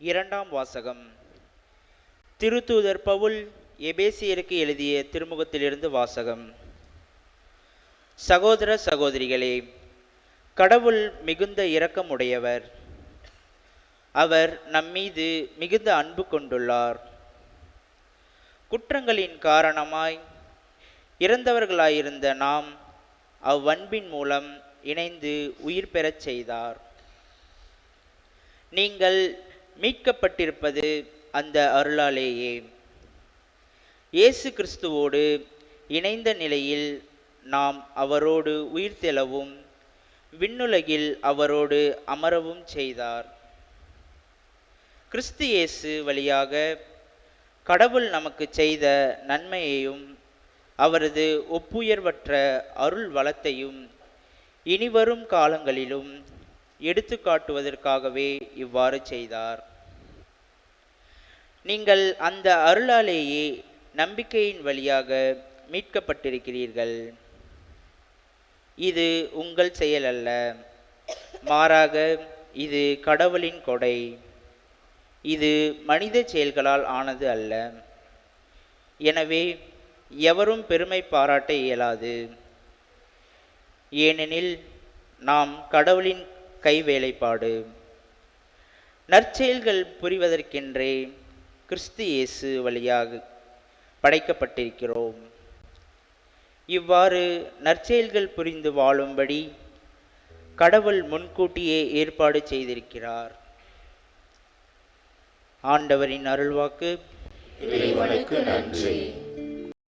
இரண்டாம் வாசகம். திருத்தூதர் பவுல் எபேசியருக்கு எழுதிய திருமுகத்திலிருந்து வாசகம். சகோதர சகோதரிகளே, கடவுள் மிகுந்த இரக்கமுடையவர். அவர் நம்மீது மிகுந்த அன்பு கொண்டுள்ளார். குற்றங்களின் காரணமாய் இறந்தவர்களாயிருந்த நாம் அவ்வன்பின் மூலம் இணைந்து உயிர் பெறச் செய்தார். நீங்கள் மீட்கப்பட்டிருப்பது அந்த அருளாலேயே. இயேசு கிறிஸ்துவோடு இணைந்த நிலையில் நாம் அவரோடு உயிர்த்தெழவும் விண்ணுலகில் அவரோடு அமரவும் செய்தார். கிறிஸ்து இயேசு வழியாக கடவுள் நமக்கு செய்த நன்மையையும் அவரது ஒப்புயர்வற்ற அருள் வளத்தையும் இனிவரும் காலங்களிலும் எடுத்து காட்டுவதற்காகவே இவ்வாறு செய்தார். நீங்கள் அந்த அருளாலேயே நம்பிக்கையின் வழியாக மீட்கப்பட்டிருக்கிறீர்கள். இது உங்கள் செயல் அல்ல, மாறாக இது கடவுளின் கொடை. இது மனித செயல்களால் ஆனது அல்ல. எனவே எவரும் பெருமை பாராட்ட இயலாது. ஏனெனில் நாம் கடவுளின் கைவேலைப்பாடு. நற்செயல்கள் புரிவதற்கென்றே கிறிஸ்து இயேசு வழியாக படைக்கப்பட்டிருக்கிறோம். இவ்வாறு நற்செயல்கள் புரிந்து வாழும்படி கடவுள் முன்கூட்டியே ஏற்பாடு செய்திருக்கிறார். ஆண்டவரின் அருள்வாக்கு. இறைவனுக்கு நன்றி.